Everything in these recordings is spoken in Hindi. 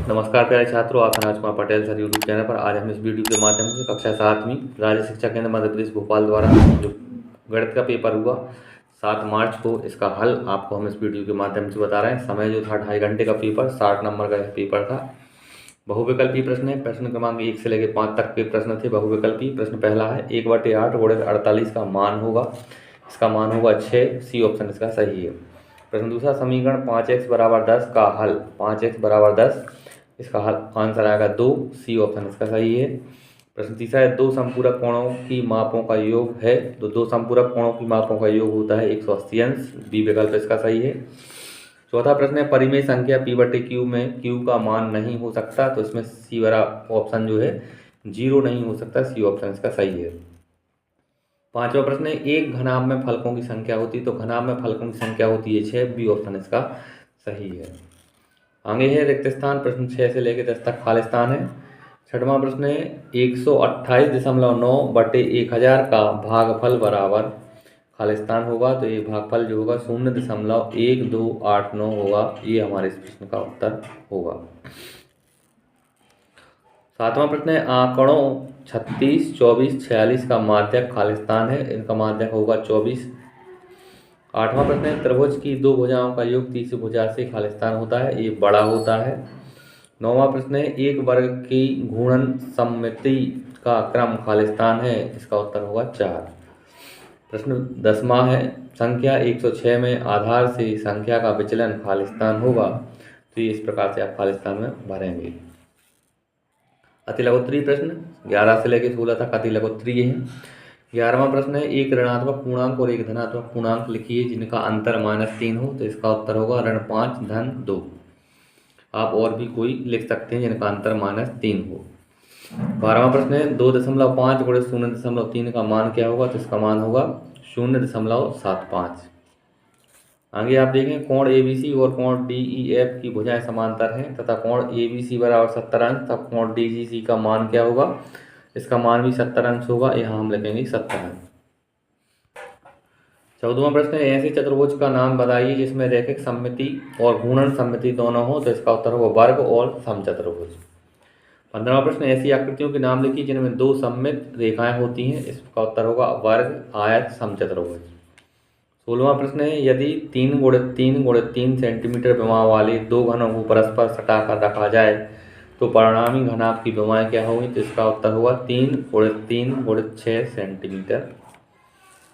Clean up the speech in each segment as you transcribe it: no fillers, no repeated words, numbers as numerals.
नमस्कार प्यारे छात्रों, आप हैं Rajkumar Patel sir YouTube channel पर। आज हम इस वीडियो के माध्यम से कक्षा 7वीं राज्य शिक्षा केंद्र मध्य प्रदेश भोपाल द्वारा जो गणित का पेपर हुआ 7 मार्च को, इसका हल आपको हम इस वीडियो के माध्यम से बता रहे हैं। समय जो था 2.5 घंटे का पेपर, 60 नंबर का पेपर था। बहुविकल्पी प्रश्न है। प्रश्न क्रमांक 1 से लेकर 5 तक के प्रश्न थे बहुविकल्पी। प्रश्न पहला है 1/8 गुणित 48 का मान होगा, इसका मान होगा 6। सी ऑप्शन इसका सही है। प्रश्न दूसरा, समीकरण 5x बराबर 10 का हल, 5x बराबर 10, इसका हल आंसर आएगा 2। सी ऑप्शन इसका सही है। प्रश्न तीसरा है 2 समपूरक कोणों की मापों का योग है, तो 2 समपूरक कोणों की मापों का योग होता है 180 अंश। बी विकल्प इसका सही है। चौथा प्रश्न है परिमेय संख्या p/q में q का मान नहीं हो सकता, तो इसमें सी वाला ऑप्शन जो है 0 नहीं हो सकता। सी ऑप्शन इसका सही है। पांचवा प्रश्न है एक घनाभ में फलकों की संख्या होती है, तो घनाभ में फलकों की संख्या होती है 6। बी ऑप्शन इसका सही है। आगे है रिक्त स्थान। प्रश्न 6 से लेकर 10 तक खाली स्थान है। छठवां प्रश्न है 128.9/1000 का भागफल बराबर खाली स्थान होगा, तो ये भागफल जो होगा 0.1289 होगा। ये हमारे इस प्रश्न का उत्तर होगा। सातवां प्रश्न है आंकड़ों 36, 24, 46 का माध्यक खाली स्थान है, इनका माध्यक होगा 24। आठवां प्रश्न है त्रिभुज की 2 भुजाओं का योग तीसरी भुजा से खाली स्थान होता है, ये बड़ा होता है। नौवां प्रश्न है एक वर्ग की घूर्णन सममिति का क्रम खाली स्थान है, इसका उत्तर होगा 4। प्रश्न 10वां है संख्या 106 में आधार से संख्या का विचलन खाली स्थान होगा, तो ये इस प्रकार से आप खाली स्थान में भरेंगे। अतिलघुत्तरीय प्रश्न 11 से लेकर 16 तक अतिलघुत्तरीय है। 11वां प्रश्न है एक ऋणात्मक पूर्णांक और एक धनात्मक पूर्णांक लिखिए जिनका अंतर -3 हो, तो इसका उत्तर होगा ऋण 5 धन 2। आप और भी कोई लिख सकते हैं जिनका अंतर -3 हो। 12वां प्रश्न है 2.5 गुणित 0.3 का मान क्या होगा, तो इसका मान होगा 0.75। आगे आप देखें कोण ABC और कोण DEF की भुजाएं समांतर हैं तथा कोण ABC बराबर 70 अंश, तब कोण DGC का मान क्या होगा, इसका मान भी 70 अंश होगा। यहाँ हम लिखेंगे 70 अंश। 14वां प्रश्न है ऐसे चतुर्भुज का नाम बताइए जिसमें रैखिक सममिति और घूर्णन सममिति दोनों हो, तो इसका उत्तर होगा वर्ग और समचतुर्भुज। 15वां प्रश्न ऐसी आकृतियों के नाम लिखिए जिनमें 2 सममित रेखाएं होती हैं, इसका उत्तर होगा वर्ग, आयत, समचतुर्भुज। 16वां प्रश्न है यदि 3 गुणित 3 गुणित 3 सेंटीमीटर विमाओं वाले 2 घनों को परस्पर सटाकर रखा जाए तो परिणामी घनाभ की विमाएं क्या होगी, तो इसका उत्तर होगा 3 गुणित 3 गुणित 6 सेंटीमीटर।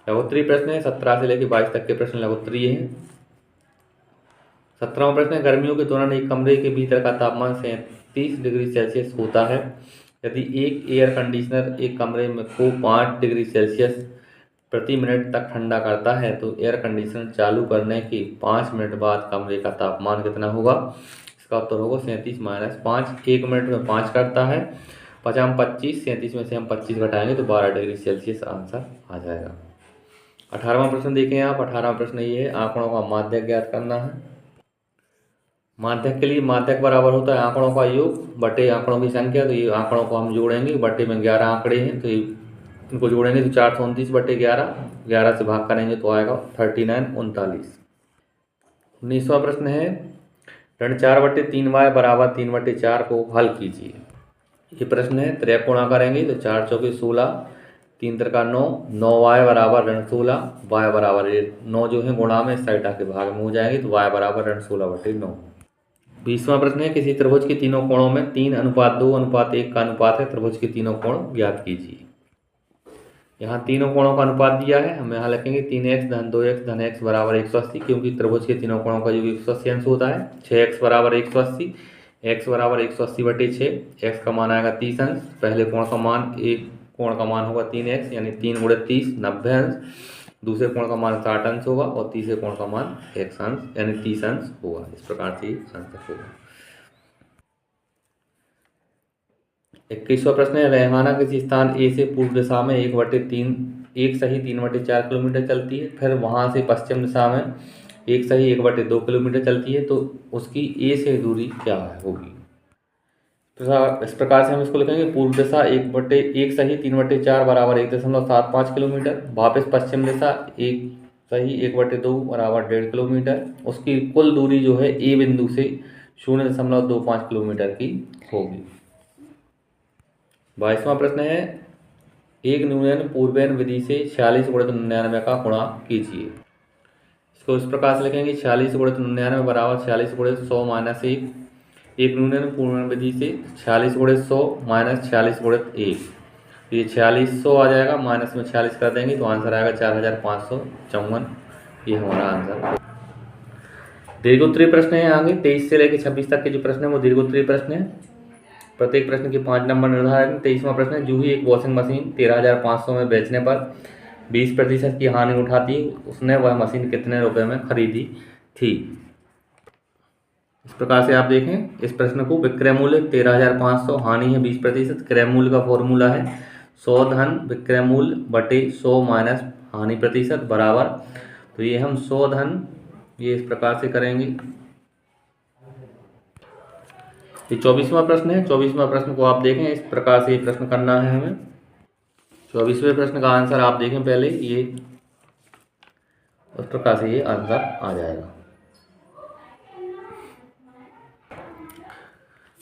लघुत्तरीय प्रश्न है 17 से लेकर 22 तक के प्रश्न लघुत्तरीय हैं। 17वां प्रश्न है गर्मियों के दौरान एक कमरे के भीतर का तापमान 37 डिग्री सेल्सियस होता है। यदि एक एयर कंडीशनर एक कमरे में को 5 डिग्री सेल्सियस प्रति मिनट तक ठंडा करता है, तो एयर कंडीशनर चालू करने के 5 मिनट बाद कमरे का तापमान कितना होगा, इसका उत्तर होगा 37 - 5। 1 मिनट में 5 करता है, 5 25, 37 में से हम 25 घटाएंगे तो 12 डिग्री सेल्सियस आंसर आ जाएगा। 18वां प्रश्न देखें आप। 18वां प्रश्न ये है आंकड़ों का माध्यक ज्ञात करना है। माध्यक के लिए माध्यक बराबर होता है आंकड़ों का योग बटे आंकड़ों की संख्या, तो ये आंकड़ों को हम जोड़ेंगे, बटे में 11 आंकड़े हैं तो ये इनको जोड़ेंगे तो 429 बटे 11, 11 से भाग करेंगे तो आएगा 39 39। 19वां प्रश्न है ऋण 4/3y बराबर 3/4 को हल कीजिए। ये प्रश्न है त्रिकोणा करेंगे तो 4 चौके 16, 3 त्रिका 9, 9y बराबर ऋण 16, y बराबर 9 जो है गुणा में इस साइड आके भाग में हो जाएंगे तो y बराबर ऋण 16/9। 20वां प्रश्न है किसी त्रिभुज के तीनों कोणों में 3:2:1 का अनुपात है, त्रिभुज के तीनों कोण ज्ञात कीजिए। यहाँ तीनों कोणों का अनुपात दिया है, हम यहाँ लिखेंगे 3x धन 2x धन x बराबर 180, क्योंकि त्रिभुज के तीनों कोणों का जो 180 अंश होता है। 6x बराबर 180, x बराबर 180/6, x का मान आएगा 30 अंश। पहले कोण का मान एक कोण का मान होगा 3x यानी 3 गुणित 30 90 अंश। दूसरे कोण का मान 60 अंश होगा और तीसरे कोण का मान x अंश यानी 30 अंश होगा। इस प्रकार से आंसर होगा। 21वां प्रश्न है रेहाना किसी स्थान ए से पूर्व दिशा में 1/3 एक सही 3/4 किलोमीटर चलती है, फिर वहां से पश्चिम दिशा में एक सही 1/2 किलोमीटर चलती है, तो उसकी ए से दूरी क्या होगी। तो इस प्रकार से हम इसको लिखेंगे पूर्व दिशा 1 सही 3/4 बराबर 1.75 किलोमीटर, वापस पश्चिम दिशा 1 सही 1/2 बराबर 1.5 किलोमीटर। उसकी कुल दूरी जो है ए बिंदु से 0.25 किलोमीटर की होगी। 22वां प्रश्न है, एक न्यूनयन पूर्वैन विधि से 46 × 99 का गुणा कीजिए। इसको इस प्रकार से लिखेंगे, 46 × 99 बराबर 46 × 100 - 1। एक न्यूनयन पूर्वैन विधि से 46 × 100 - 46 × 1, ये 4600 आ जाएगा, माइनस में 46 कर देंगे तो आंसर आएगा 4554। ये हमारा आंसर। दीर्घोत्तरीय प्रश्न है आगे 23 से लेकर 26 तक के जो प्रश्न है वो दीर्घोत्तरीय प्रश्न है। प्रत्येक प्रश्न के 5 नंबर निर्धारित। 23वां प्रश्न है, जूही एक वॉशिंग मशीन 13,500 में बेचने पर 20% की हानि उठाती, उसने वह मशीन कितने रुपए में खरीदी थी। इस प्रकार से आप देखें इस प्रश्न को, विक्रय मूल्य 13,500, हानि है 20%, क्रय मूल्य का फॉर्मूला है 100 धन विक्रय मूल्य बटे 100 माइनस हानि प्रतिशत बराबर, तो ये हम 100 धन ये इस प्रकार से करेंगे। ये 24वां प्रश्न है। 24वां प्रश्न को आप देखें, इस प्रकार से ये प्रश्न करना है हमें। 24वें प्रश्न का आंसर आप देखें पहले, ये उस प्रकार से ये आंसर आ जाएगा।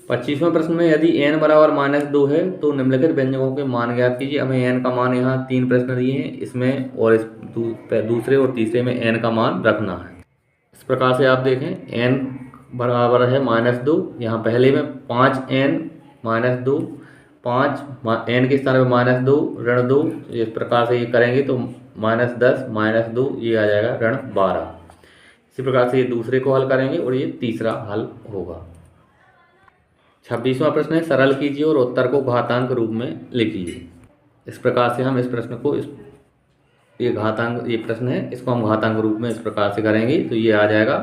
25वें प्रश्न में, यदि n बराबर -2 है तो निम्नलिखित व्यंजकों के मान ज्ञात कीजिए। हमें n का मान यहाँ 3 प्रश्न दिए हैं, इसमें और इस दूसरे और तीसरे में n का मान रखना है। इस प्रकार से आप देखें, n बराबर है -2, यहाँ पहले में 5n - 2, 5 n के स्थान पर -2 ऋण 2, इस प्रकार से ये करेंगे तो -10 - 2 ये आ जाएगा ऋण 12। इसी प्रकार से ये दूसरे को हल करेंगे और ये तीसरा हल होगा। 26वां प्रश्न है, सरल कीजिए और उत्तर को घातांक रूप में लिखिए। इस प्रकार से हम इस प्रश्न को ये प्रश्न है, इसको हम घातांक रूप में इस प्रकार से करेंगे तो ये आ जाएगा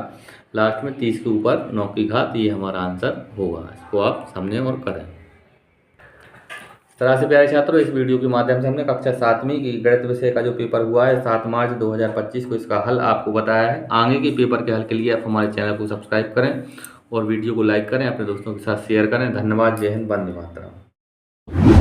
लास्ट में 30 के ऊपर 9 की घात, ये हमारा आंसर होगा। इसको आप समझें और करें। इस तरह से प्यारे छात्रों, इस वीडियो के माध्यम से हमने कक्षा 7वीं की गणित विषय का जो पेपर हुआ है 7 मार्च 2025 को, इसका हल आपको बताया है। आगे के पेपर के हल के लिए आप हमारे चैनल को सब्सक्राइब करें और वीडियो को लाइक करें, अपने दोस्तों के साथ शेयर करें। धन्यवाद। जय हिंद, वंदे मातरम।